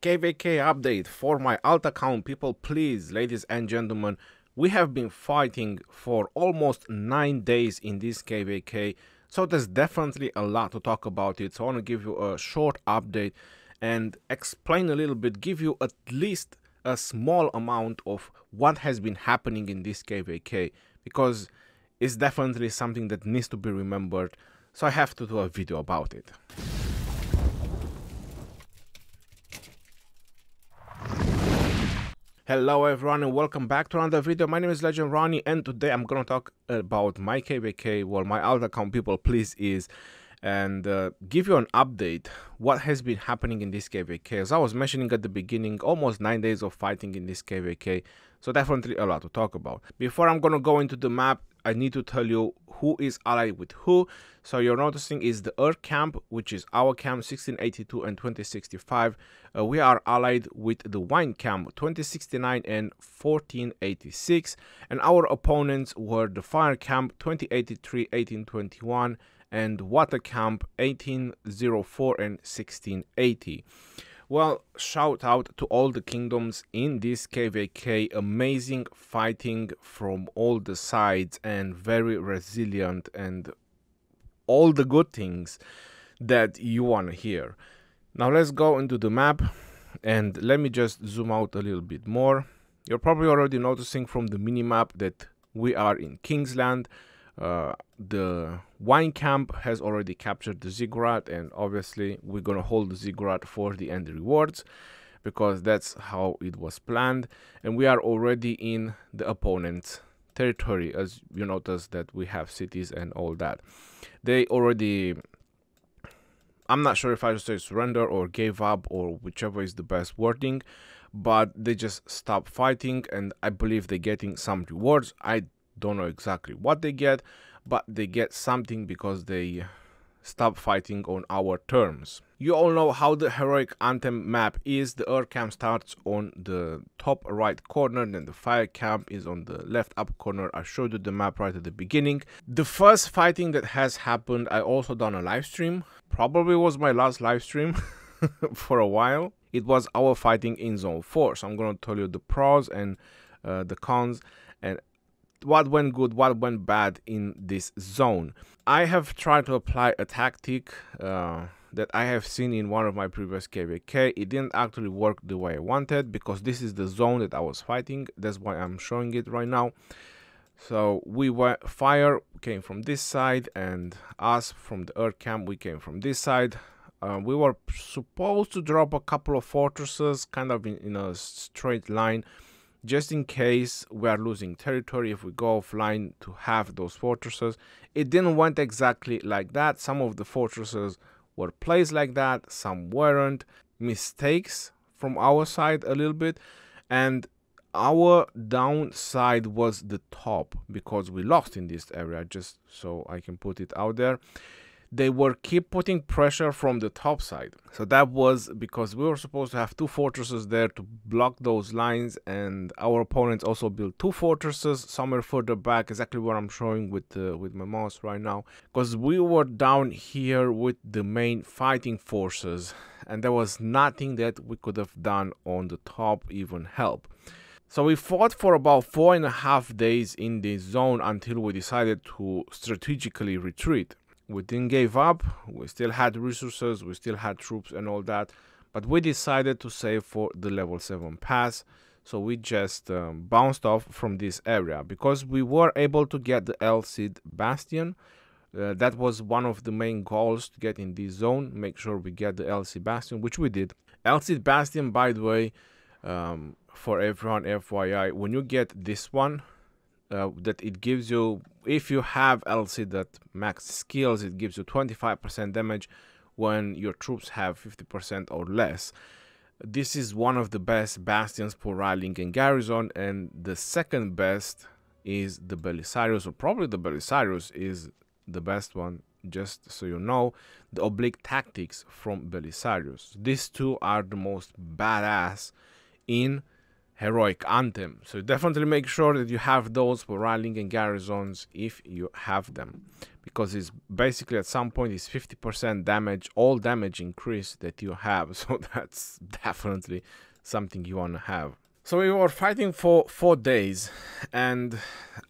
KvK update for my alt account people, please, ladies and gentlemen. We have been fighting for almost 9 days in this KvK, so there's definitely a lot to talk about it. So I want to give you a short update and explain a little bit, give you at least a small amount of what has been happening in this KvK, because it's definitely something that needs to be remembered, so I have to do a video about it. Hello everyone and welcome back to another video. My name is Legend Ronnie and today I'm gonna talk about my KvK, well, my alt account people please is, and give you an update what has been happening in this KvK. As I was mentioning at the beginning, almost 9 days of fighting in this KvK, so definitely a lot to talk about. Before I'm gonna go into the map, I need to tell you who is allied with who. So you're noticing is the Earth camp, which is our camp 1682 and 2065. We are allied with the Wine camp 2069 and 1486, and our opponents were the Fire camp 2083, 1821, and Water camp 1804 and 1680. Well, shout out to all the kingdoms in this KvK, amazing fighting from all the sides and very resilient and all the good things that you want to hear. Now let's go into the map and let me just zoom out a little bit more. You're probably already noticing from the mini-map that we are in Kingsland. The Wine camp has already captured the ziggurat, and obviously we're gonna hold the ziggurat for the end rewards because that's how it was planned, and we are already in the opponent's territory. As you notice that we have cities and all that. They already, I'm not sure if I should say surrender or gave up or whichever is the best wording, but they just stopped fighting, and I believe they're getting some rewards. I don't know exactly what they get, but they get something because they stop fighting on our terms. You all know how the heroic Anthem map is. The Earth camp starts on the top right corner, then the Fire camp is on the left up corner. I showed you the map right at the beginning. The first fighting that has happened, I also done a live stream. Probably was my last live stream for a while. It was our fighting in zone 4. So I'm going to tell you the pros and the cons and what went good, what went bad in this zone. I have tried to apply a tactic that I have seen in one of my previous KvK. It didn't actually work the way I wanted because this is the zone that I was fighting. That's why I'm showing it right now. So we were, Fire came from this side, and us from the Earth camp, we came from this side. We were supposed to drop a couple of fortresses kind of in a straight line, just in case we are losing territory if we go offline to have those fortresses. It didn't went exactly like that. Some of the fortresses were placed like that, some weren't. Mistakes from our side a little bit, and our downside was the top because we lost in this area, just so I can put it out there. They were keep putting pressure from the top side, so that was because we were supposed to have 2 fortresses there to block those lines, and our opponents also built 2 fortresses somewhere further back, exactly what I'm showing with my mouse right now, because we were down here with the main fighting forces and there was nothing that we could have done on the top, even help. So we fought for about 4.5 days in this zone until we decided to strategically retreat. We didn't give up, we still had resources, we still had troops and all that, but we decided to save for the level 7 pass, so we just bounced off from this area because we were able to get the LC Bastion. That was one of the main goals to get in this zone, make sure we get the LC Bastion, which we did. LC Bastion, by the way, for everyone, FYI, when you get this one, that it gives you, if you have LC that max skills, it gives you 25% damage when your troops have 50% or less. This is one of the best bastions for rallying and garrison, and the second best is the Belisarius, or probably the Belisarius is the best one, just so you know. The oblique tactics from Belisarius, these two are the most badass in heroic Anthem. So definitely make sure that you have those for rallying and garrisons if you have them, because it's basically at some point it's 50% damage, all damage increase that you have. So that's definitely something you want to have. So we were fighting for 4 days, and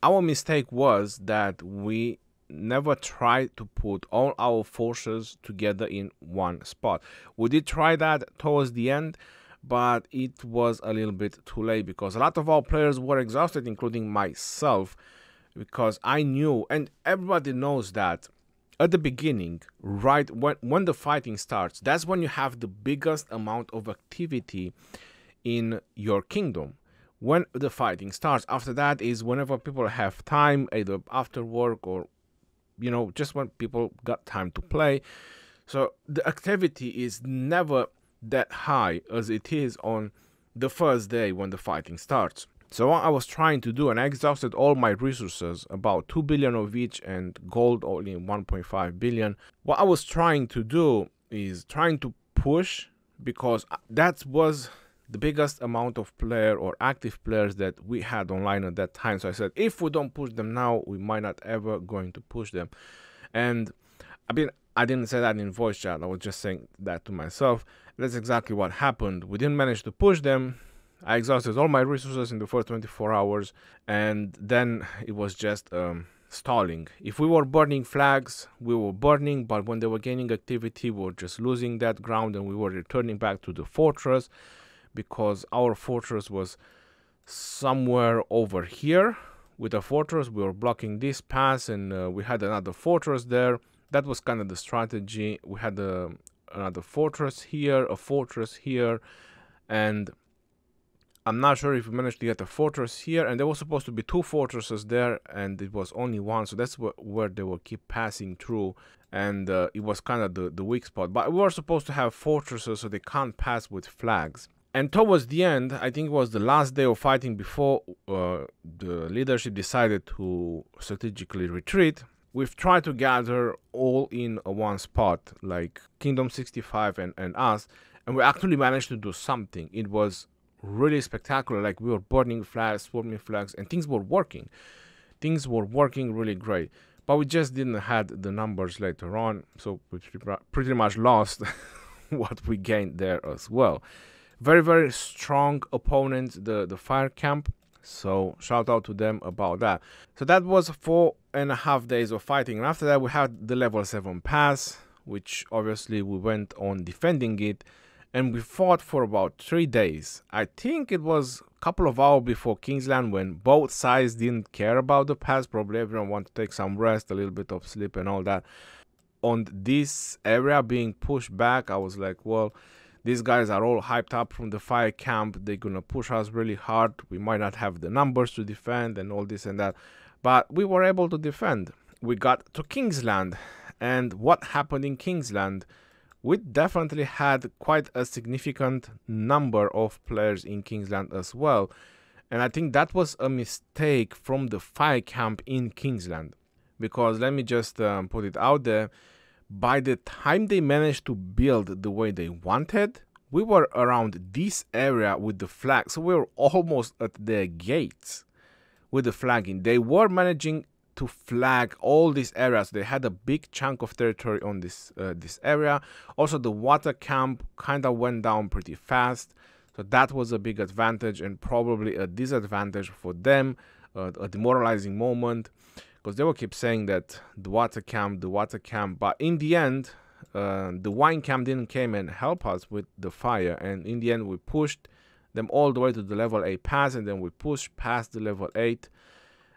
our mistake was that we never tried to put all our forces together in one spot. We did try that towards the end, but it was a little bit too late because a lot of our players were exhausted, including myself, because I knew, and everybody knows that at the beginning, right when the fighting starts, that's when you have the biggest amount of activity in your kingdom. When the fighting starts, after that is whenever people have time, either after work or, you know, just when people got time to play. So the activity is never that high as it is on the first day when the fighting starts. So what I was trying to do, and I exhausted all my resources, about 2 billion of each, and gold only 1.5 billion. What I was trying to do is trying to push, because that was the biggest amount of player or active players that we had online at that time. So I said, if we don't push them now, we might not ever going to push them. And I didn't say that in voice chat, I was just saying that to myself. That's exactly what happened. We didn't manage to push them. I exhausted all my resources in the first 24 hours, and then it was just stalling. If we were burning flags, we were burning, but when they were gaining activity, we were just losing that ground, and we were returning back to the fortress, because our fortress was somewhere over here. With a fortress, we were blocking this pass, and we had another fortress there. That was kind of the strategy. We had another fortress here, a fortress here, and I'm not sure if we managed to get a fortress here, and there was supposed to be 2 fortresses there, and it was only 1, so that's where they will keep passing through, and it was kind of the weak spot. But we were supposed to have fortresses so they can't pass with flags. And towards the end, I think it was the last day of fighting before the leadership decided to strategically retreat, we've tried to gather all in one spot, like Kingdom 65 and us, and we actually managed to do something. It was really spectacular. Like, we were burning flags, swarming flags, and things were working. Things were working really great, but we just didn't have the numbers later on, so we pretty much lost what we gained there as well. Very, very strong opponents, the fire camp, so shout out to them about that. So that was 4.5 days of fighting, and after that we had the level 7 pass, which obviously we went on defending it, and we fought for about 3 days. I think it was a couple of hours before Kingsland, when both sides didn't care about the pass. Probably everyone wanted to take some rest, a little bit of sleep and all that. On this area being pushed back, I was like, well, these guys are all hyped up from the fire camp. They're gonna push us really hard. We might not have the numbers to defend and all this and that, but we were able to defend. We got to Kingsland, and what happened in Kingsland? We definitely had quite a significant number of players in Kingsland as well, and I think that was a mistake from the fire camp in Kingsland, because let me just put it out there. By the time they managed to build the way they wanted, we were around this area with the flag. So we were almost at their gates with the flagging. They were managing to flag all these areas. They had a big chunk of territory on this area. Also, the water camp kind of went down pretty fast. So that was a big advantage, and probably a disadvantage for them, a demoralizing moment, because they will keep saying that the water camp, but in the end, the wine camp didn't came and help us with the fire, and in the end we pushed them all the way to the level 8 pass, and then we pushed past the level 8,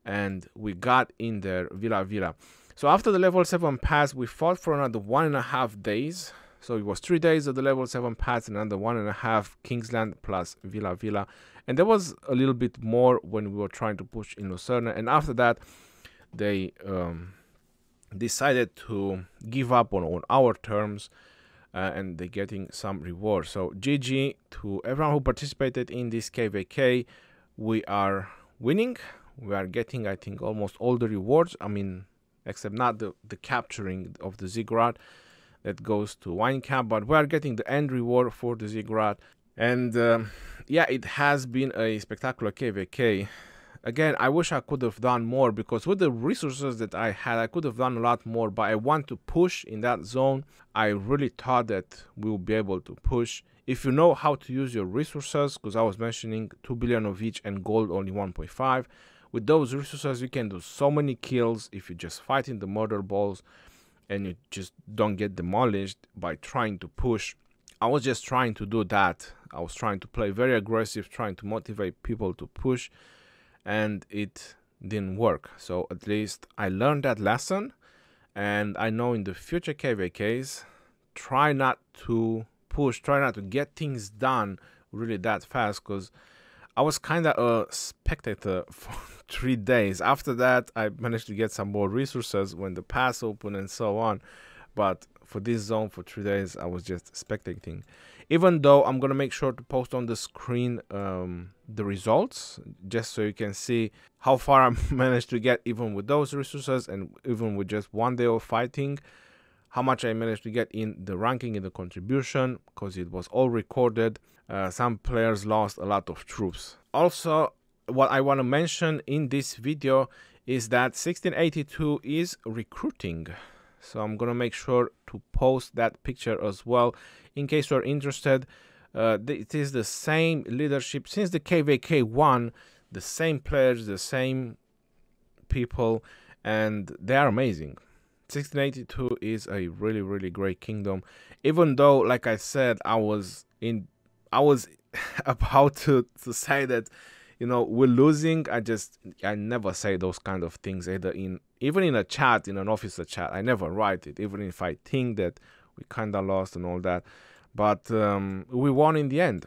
and we got in there Villa. So after the level 7 pass, we fought for another 1.5 days. So it was 3 days of the level 7 pass, and another 1.5 Kingsland plus Villa, and there was a little bit more when we were trying to push in Lucerna, and after that they decided to give up on our terms, and they're getting some reward. So GG to everyone who participated in this KvK. We are winning. We are getting, I think, almost all the rewards. I mean, except not the capturing of the ziggurat that goes to wine camp, but we are getting the end reward for the ziggurat. And yeah, it has been a spectacular KvK. Again, I wish I could have done more, because with the resources that I had, I could have done a lot more, but I want to push in that zone. I really thought that we will be able to push. If you know how to use your resources, because I was mentioning 2 billion of each and gold only 1.5, with those resources you can do so many kills if you just fight in the murder balls and you just don't get demolished by trying to push. I was just trying to do that. I was trying to play very aggressive, trying to motivate people to push, and it didn't work. So at least I learned that lesson, and I know in the future KvKs, try not to push, try not to get things done really that fast, because I was kind of a spectator for 3 days. After that, I managed to get some more resources when the pass opened and so on, but for this zone for 3 days I was just spectating. Even though I'm gonna make sure to post on the screen the results, just so you can see how far I managed to get even with those resources, and even with just 1 day of fighting, how much I managed to get in the ranking, in the contribution, because it was all recorded. Some players lost a lot of troops. Also, what I want to mention in this video is that 1682 is recruiting. So I'm gonna make sure to post that picture as well in case you're interested. It is the same leadership since the KvK 1, the same players, the same people, and they are amazing. 1682 is a really great kingdom. Even though, like I said, I was about to say that, you know, we're losing. I never say those kind of things, even in a chat, in an officer chat. I never write it, even if I think that we kind of lost and all that. But we won in the end,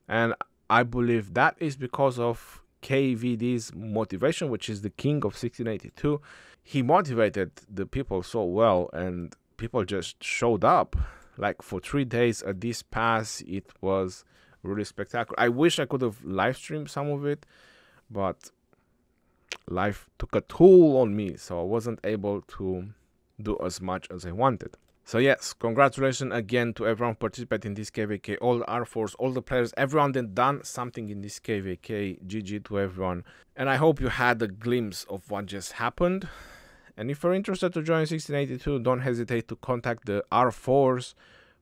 and I believe that is because of KVD's motivation, which is the king of 1682. He motivated the people so well, and people just showed up. Like for 3 days at this pass, it was really spectacular. I wish I could have live streamed some of it, but life took a toll on me, so I wasn't able to do as much as I wanted. So yes, congratulations again to everyone participating in this KvK, all the R4s, all the players, everyone that done something in this KvK. GG to everyone. And I hope you had a glimpse of what just happened. And if you're interested to join 1682, don't hesitate to contact the R4s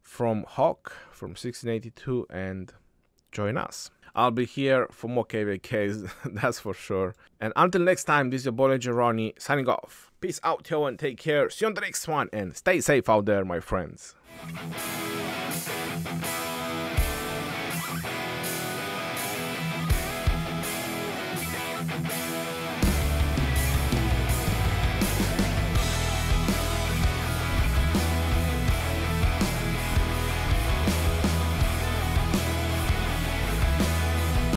from Hawk, from 1682, and join us. I'll be here for more KvKs, that's for sure. And until next time, this is your boy Legend Ronnie signing off. Peace out, yo, and take care. See you on the next one, and stay safe out there, my friends.